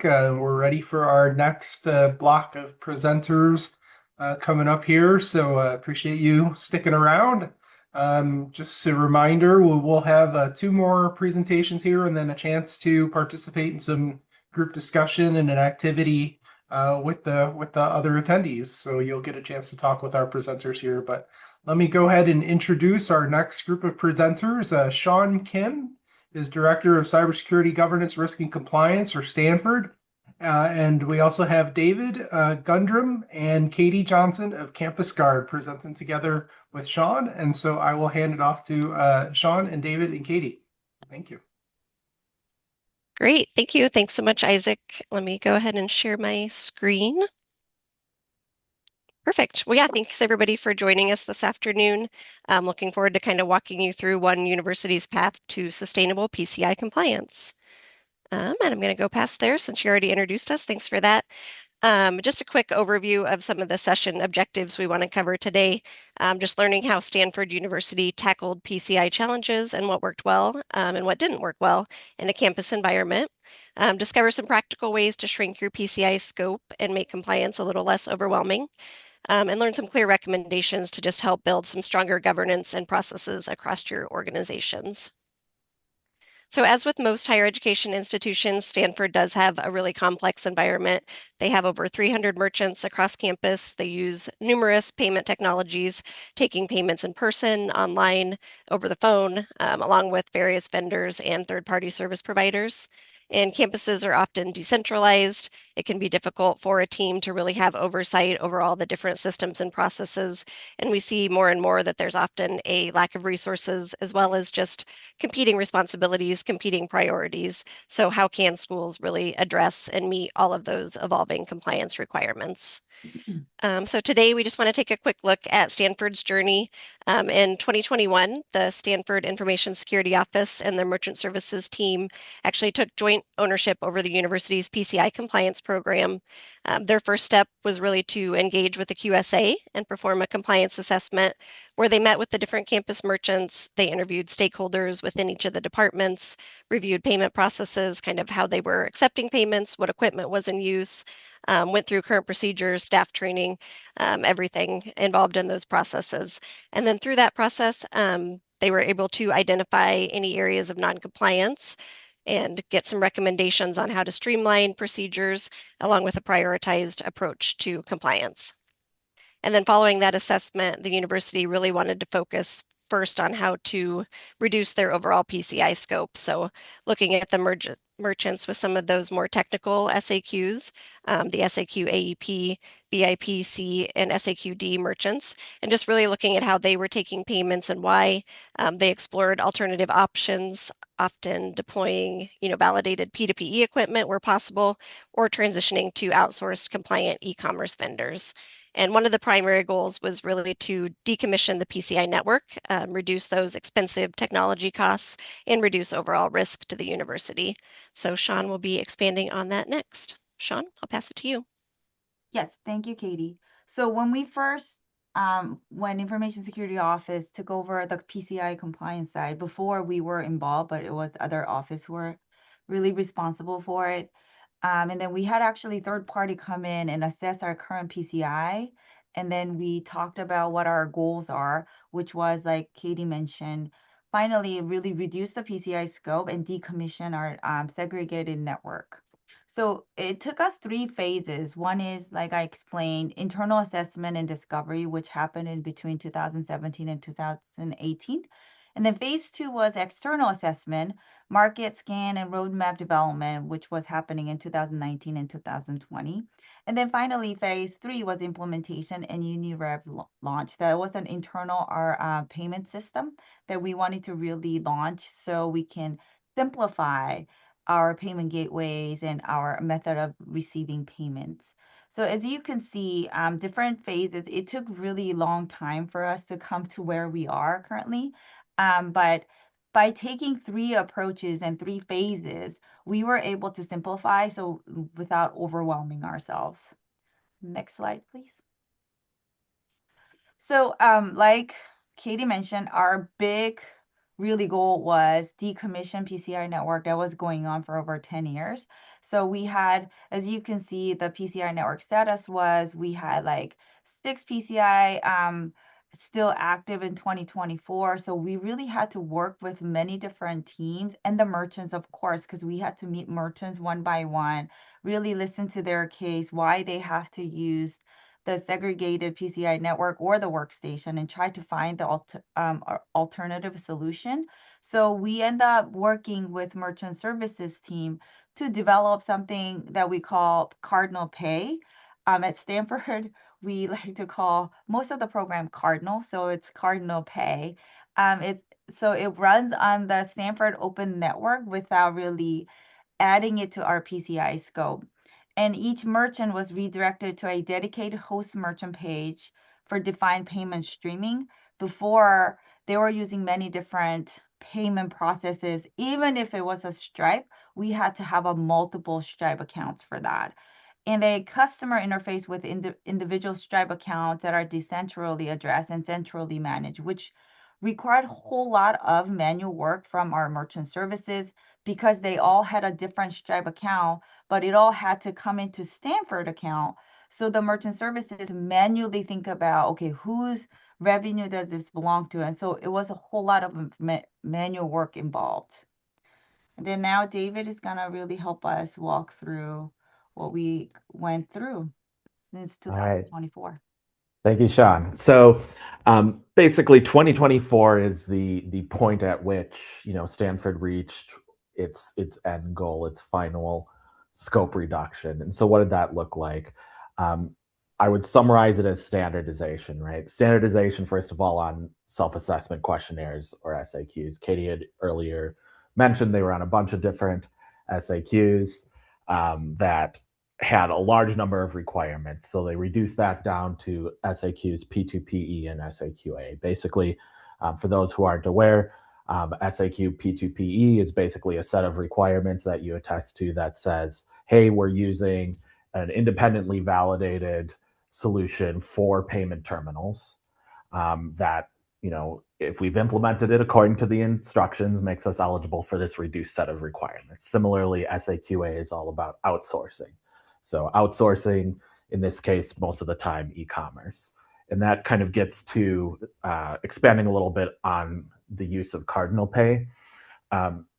We're ready for our next block of presenters coming up here. So appreciate you sticking around. Just a reminder, we'll have two more presentations here and then a chance to participate in some group discussion and an activity with the other attendees. So you'll get a chance to talk with our presenters here. But let me go ahead and introduce our next group of presenters. Shawn Kim is Director of Cybersecurity Governance, Risk, and Compliance for Stanford. And we also have David Gundrum and Katie Johnson of CampusGuard presenting together with Shawn. And so I will hand it off to Shawn and David and Katie. Thank you. Great. Thank you. Thanks so much, Isaac. Let me go ahead and share my screen. Perfect. Well, yeah, thanks everybody for joining us this afternoon. I'm looking forward to kind of walking you through one university's path to sustainable PCI compliance. And I'm going to go past there since you already introduced us. Thanks for that. Just a quick overview of some of the session objectives we want to cover today. Just learning how Stanford University tackled PCI challenges and what worked well and what didn't work well in a campus environment. Discover some practical ways to shrink your PCI scope and make compliance a little less overwhelming. And learn some clear recommendations to just help build some stronger governance and processes across your organizations. So as with most higher education institutions, Stanford does have a really complex environment. They have over 300 merchants across campus. They use numerous payment technologies, taking payments in person, online, over the phone, along with various vendors and third-party service providers. And campuses are often decentralized. It can be difficult for a team to really have oversight over all the different systems and processes. And we see more and more that there's often a lack of resources as well as just competing responsibilities, competing priorities. So how can schools really address and meet all of those evolving compliance requirements? So today we just want to take a quick look at Stanford's journey. In 2021, the Stanford Information Security Office and the Merchant Services team actually took joint ownership over the university's PCI compliance program. Their first step was really to engage with the QSA and perform a compliance assessment where they met with the different campus merchants. They interviewed stakeholders within each of the departments, reviewed payment processes, kind of how they were accepting payments, what equipment was in use, went through current procedures, staff training, everything involved in those processes. And then through that process, they were able to identify any areas of noncompliance and get some recommendations on how to streamline procedures along with a prioritized approach to compliance. And then following that assessment, the university really wanted to focus first on how to reduce their overall PCI scope. So looking at the merchants with some of those more technical SAQs, the SAQ AEP, BIPC, and SAQD merchants, and just really looking at how they were taking payments and why. They explored alternative options, often deploying, validated P2PE equipment where possible, or transitioning to outsourced compliant e-commerce vendors. And one of the primary goals was really to decommission the PCI network, reduce those expensive technology costs, and reduce overall risk to the university. So Shawn will be expanding on that next. Shawn, I'll pass it to you. Yes, thank you, Katie. So when Information Security Office took over the PCI compliance side, before we were involved, but it was other office who were really responsible for it. And then we had actually third party come in and assess our current PCI. And then we talked about what our goals are, which was like Katie mentioned, finally really reduce the PCI scope and decommission our segregated network. So it took us three phases. One is, like I explained, internal assessment and discovery, which happened in between 2017 and 2018. And then phase two was external assessment, market scan, and roadmap development, which was happening in 2019 and 2020. And then finally, phase three was implementation and UniRev launch. That was an internal our payment system that we wanted to really launch so we can simplify our payment gateways and our method of receiving payments. So as you can see, different phases, it took really long time for us to come to where we are currently. But by taking three approaches and three phases, we were able to simplify so without overwhelming ourselves. Next slide, please. So like Katie mentioned, our big really goal was decommission PCI network that was going on for over 10 years. So we had, as you can see, the PCI network status was we had like 6 PCI still active in 2024. So we really had to work with many different teams and the merchants, of course, because we had to meet merchants one by one, really listen to their case, why they have to use the segregated PCI network or the workstation, and try to find the alternative solution. So we end up working with merchant services team to develop something that we call Cardinal Pay. At Stanford, we like to call most of the program Cardinal, so it's Cardinal Pay. It runs on the Stanford Open Network without really adding it to our PCI scope. And each merchant was redirected to a dedicated host merchant page for defined payment streaming. Before, they were using many different payment processes. Even if it was a Stripe, we had to have a multiple Stripe accounts for that. And a customer interface with individual Stripe accounts that are decentrally addressed and centrally managed, which required a whole lot of manual work from our merchant services because they all had a different Stripe account, but it all had to come into Stanford account. So the merchant services manually think about, okay, whose revenue does this belong to? And so it was a whole lot of manual work involved. And then now David is gonna really help us walk through what we went through since All right. 2024. Thank you, Shawn. So basically 2024 is the point at which, Stanford reached its end goal, its final scope reduction. And so what did that look like? I would summarize it as standardization, right? Standardization, first of all, on self-assessment questionnaires or SAQs. Katie had earlier mentioned they were on a bunch of different SAQs that had a large number of requirements. So they reduced that down to SAQs P2PE and SAQA. Basically, for those who aren't aware, SAQ P2PE is basically a set of requirements that you attest to that says, hey, we're using an independently validated solution for payment terminals that, if we've implemented it according to the instructions, makes us eligible for this reduced set of requirements. Similarly, SAQA is all about outsourcing. So outsourcing, in this case, most of the time, e-commerce. And that kind of gets to expanding a little bit on the use of Cardinal Pay.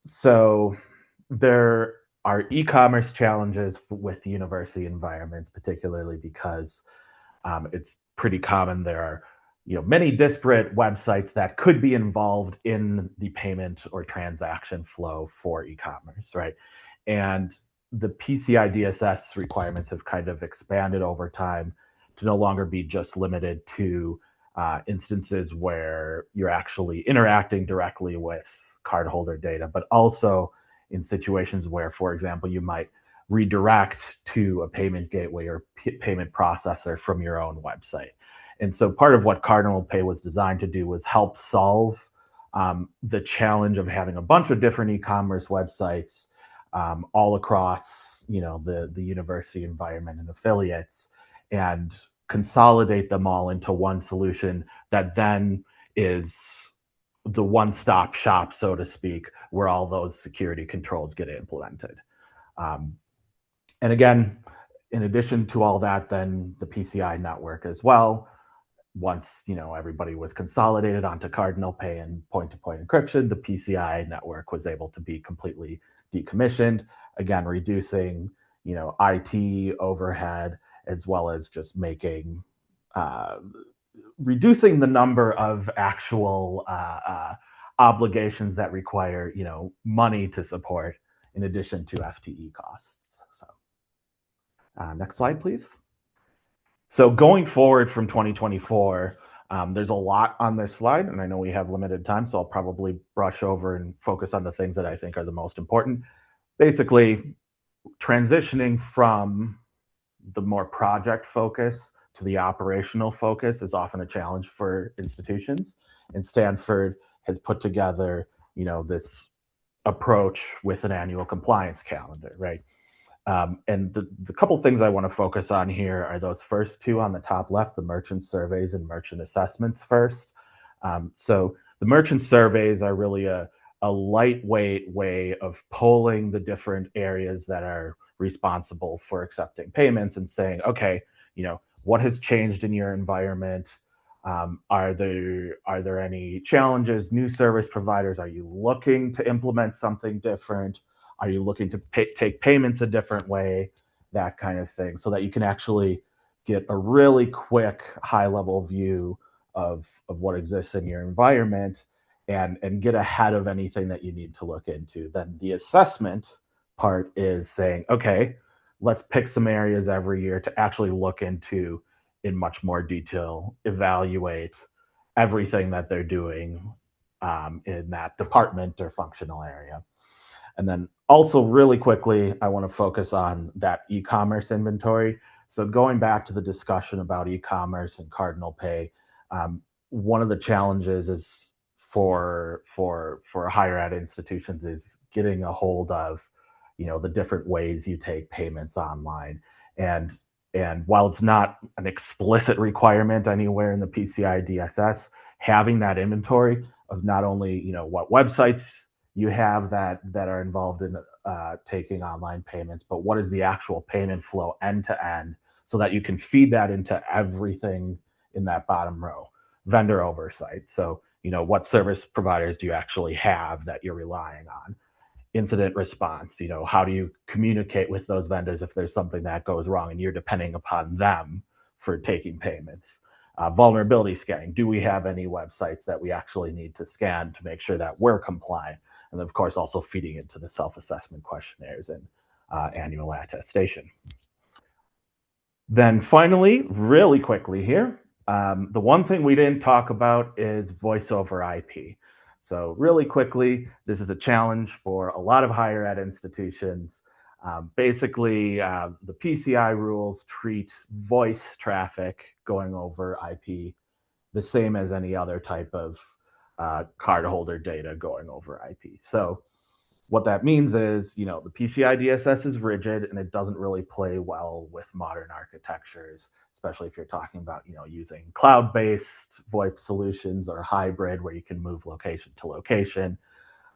So there are e-commerce challenges with university environments, particularly because it's pretty common. There are many disparate websites that could be involved in the payment or transaction flow for e-commerce, right? And the PCI DSS requirements have kind of expanded over time to no longer be just limited to instances where you're actually interacting directly with cardholder data, but also in situations where, for example, you might redirect to a payment gateway or payment processor from your own website. And so part of what Cardinal Pay was designed to do was help solve the challenge of having a bunch of different e-commerce websites all across, the university environment and affiliates, and consolidate them all into one solution that then is the one-stop shop, so to speak, where all those security controls get implemented. And again, in addition to all that, then the PCI network as well. Once everybody was consolidated onto Cardinal Pay and point-to-point encryption, the PCI network was able to be completely decommissioned. Again, reducing IT overhead, as well as just making reducing the number of actual obligations that require money to support, in addition to FTE costs. So next slide, please. So going forward from 2024, there's a lot on this slide, and I know we have limited time, so I'll probably brush over and focus on the things that I think are the most important. Basically, transitioning from the more project focus to the operational focus is often a challenge for institutions, and Stanford has put together, this approach with an annual compliance calendar, right? And the couple things I want to focus on here are those first two on the top left, the merchant surveys and merchant assessments first. So the merchant surveys are really a lightweight way of polling the different areas that are responsible for accepting payments and saying, okay, what has changed in your environment? Are there any challenges? New service providers? Are you looking to implement something different? Are you looking to take payments a different way? That kind of thing, so that you can actually get a really quick, high-level view of what exists in your environment and get ahead of anything that you need to look into. Then the assessment part is saying, okay, let's pick some areas every year to actually look into in much more detail, evaluate everything that they're doing in that department or functional area. And then also really quickly, I want to focus on that e-commerce inventory. So going back to the discussion about e-commerce and Cardinal Pay, one of the challenges is for higher ed institutions is getting a hold of, the different ways you take payments online. And while it's not an explicit requirement anywhere in the PCI DSS, having that inventory of not only, what websites you have that are involved in taking online payments, but what is the actual payment flow end to end, so that you can feed that into everything in that bottom row. Vendor oversight. So, what service providers do you actually have that you're relying on? Incident response. How do you communicate with those vendors if there's something that goes wrong and you're depending upon them for taking payments? Vulnerability scanning. Do we have any websites that we actually need to scan to make sure that we're compliant? And of course, also feeding into the self-assessment questionnaires and annual attestation. Then finally, really quickly here, the one thing we didn't talk about is voice over IP. So really quickly, this is a challenge for a lot of higher ed institutions. Basically, the PCI rules treat voice traffic going over IP the same as any other type of cardholder data going over IP. So what that means is, the PCI DSS is rigid and it doesn't really play well with modern architectures, especially if you're talking about, using cloud-based VoIP solutions or hybrid where you can move location to location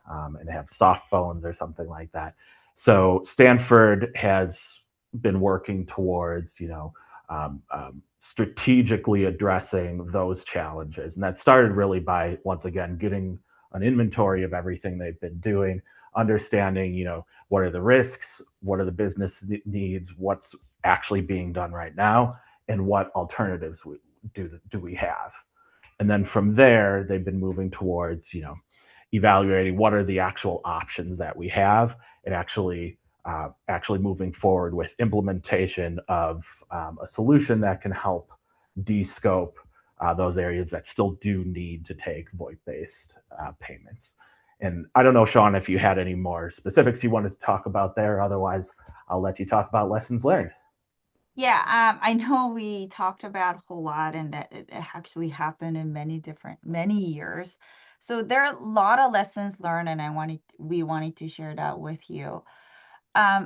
and have soft phones or something like that. So Stanford has been working towards, strategically addressing those challenges. And that started really by, once again, getting an inventory of everything they've been doing, understanding, what are the risks, what are the business needs, what's actually being done right now, and what alternatives do we have. And then from there, they've been moving towards, evaluating what are the actual options that we have, and actually moving forward with implementation of a solution that can help de-scope those areas that still do need to take VoIP-based payments. And I don't know, Shawn, if you had any more specifics you wanted to talk about there. Otherwise, I'll let you talk about lessons learned. Yeah, I know we talked about a whole lot and that it actually happened in many years. So there are a lot of lessons learned, and we wanted to share that with you.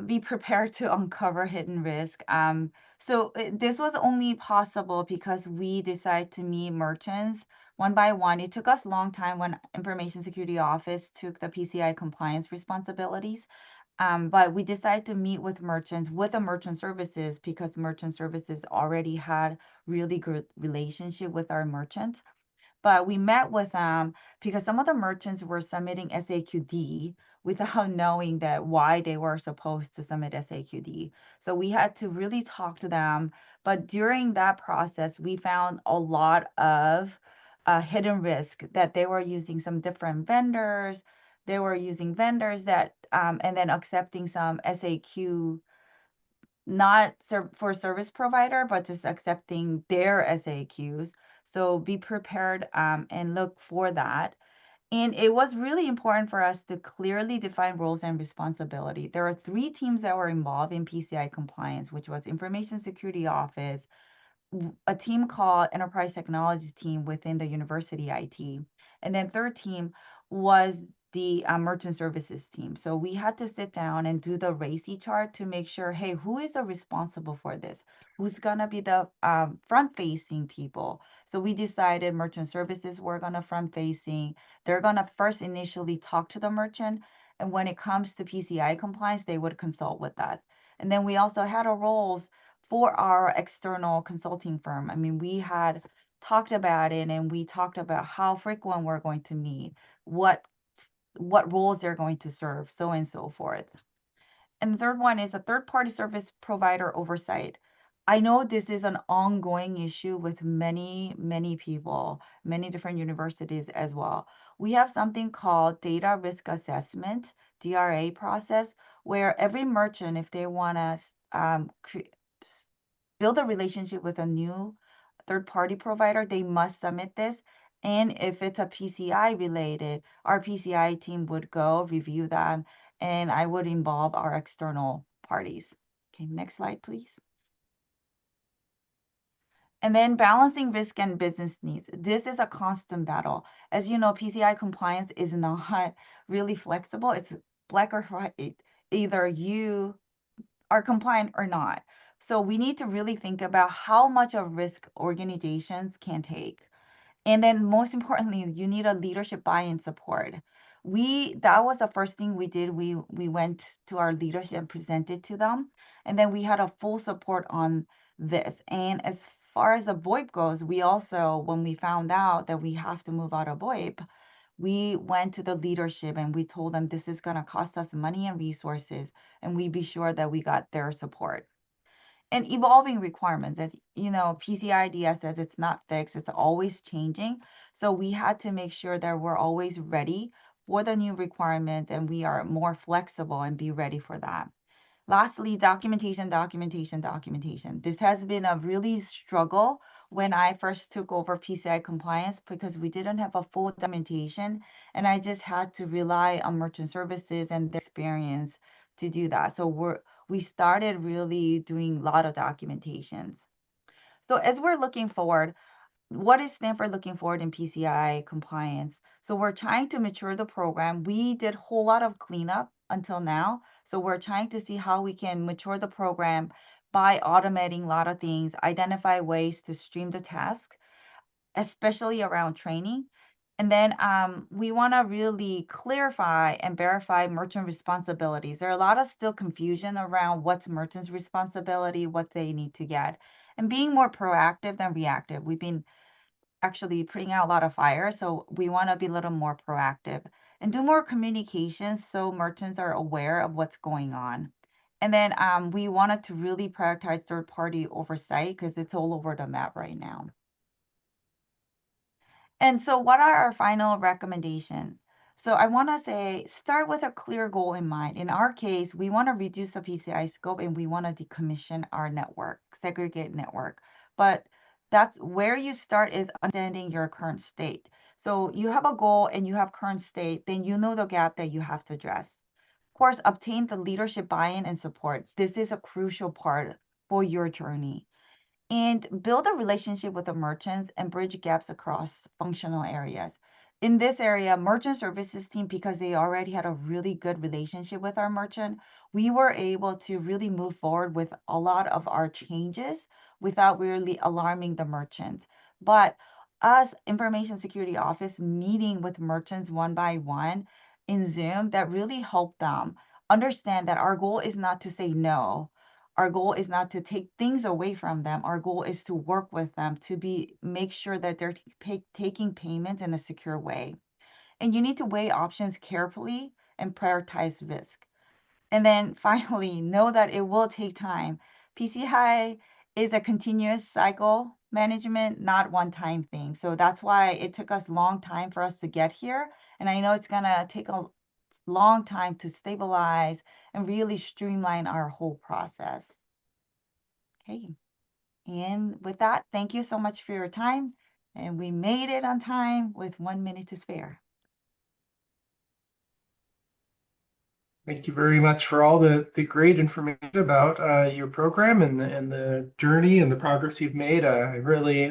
Be prepared to uncover hidden risk. So this was only possible because we decided to meet merchants one by one. It took us a long time when Information Security Office took the PCI compliance responsibilities. But we decided to meet with merchants with the merchant services because merchant services already had really good relationship with our merchants. But we met with them because some of the merchants were submitting SAQD without knowing that why they were supposed to submit SAQD. So we had to really talk to them. But during that process, we found a lot of hidden risk that they were using some different vendors. They were using vendors that, and then accepting some SAQ, not for service provider, but just accepting their SAQs. So be prepared and look for that. And it was really important for us to clearly define roles and responsibility. There are 3 teams that were involved in PCI compliance, which was Information Security Office, a team called Enterprise Technologies team within the university IT, and then third team was the merchant services team. So we had to sit down and do the RACI chart to make sure, hey, who is the responsible for this? Who's gonna be the front-facing people? So we decided merchant services were gonna front-facing. They're gonna first initially talk to the merchant, and when it comes to PCI compliance, they would consult with us. And then we also had our roles for our external consulting firm. I mean, we had talked about it, and we talked about how frequent we're going to meet, what roles they're going to serve, so on and so forth. And the third one is a third-party service provider oversight. I know this is an ongoing issue with many, many people, many different universities as well. We have something called data risk assessment, DRA process, where every merchant, if they want to build a relationship with a new third-party provider, they must submit this. And if it's a PCI related, our PCI team would go review that, and I would involve our external parties. Okay, next slide, please. And then balancing risk and business needs. This is a constant battle. As you know, PCI compliance is not really flexible. It's black or white. Either you are compliant or not. So we need to really think about how much of risk organizations can take. And then most importantly, you need a leadership buy-in support. That was the first thing we did. We went to our leadership and presented to them. And then we had a full support on this. And as far as the VoIP goes, we also, when we found out that we have to move out of VoIP, we went to the leadership and we told them this is going to cost us money and resources, and we be sure that we got their support. And evolving requirements, as you know, PCI DSS, it's not fixed, it's always changing. So we had to make sure that we're always ready for the new requirements, and we are more flexible and be ready for that. Lastly, documentation. This has been a really struggle when I first took over PCI compliance, because we didn't have a full documentation, and I just had to rely on merchant services and their experience to do that. So we started really doing a lot of documentations. So as we're looking forward, what is Stanford looking forward in PCI compliance? So we're trying to mature the program. We did a whole lot of cleanup until now. So we're trying to see how we can mature the program by automating a lot of things, identify ways to stream the task, especially around training. And then we want to really clarify and verify merchant responsibilities. There are a lot of still confusion around what's merchant's responsibility, what they need to get, and being more proactive than reactive. We've been actually putting out a lot of fires, so we want to be a little more proactive and do more communication so merchants are aware of what's going on. And then we wanted to really prioritize third-party oversight because it's all over the map right now. And so what are our final recommendations? So I want to say, start with a clear goal in mind. In our case, we want to reduce the PCI scope, and we want to decommission our network, segregate network. But that's where you start, is understanding your current state. So you have a goal and you have current state, then you know the gap that you have to address. Of course, obtain the leadership buy-in and support. This is a crucial part for your journey. And build a relationship with the merchants and bridge gaps across functional areas. In this area, merchant services team, because they already had a really good relationship with our merchant, we were able to really move forward with a lot of our changes without really alarming the merchants. But us, Information Security Office, meeting with merchants one by one in Zoom, that really helped them understand that our goal is not to say no. Our goal is not to take things away from them. Our goal is to work with them to make sure that they're taking payments in a secure way. And you need to weigh options carefully and prioritize risk. And then finally, know that it will take time. PCI is a continuous cycle management, not one-time thing. So that's why it took us a long time for us to get here. And I know it's going to take a long time to stabilize and really streamline our whole process. Okay. And with that, thank you so much for your time. And we made it on time with 1 minute to spare. Thank you very much for all the great information about your program and the journey and the progress you've made. I really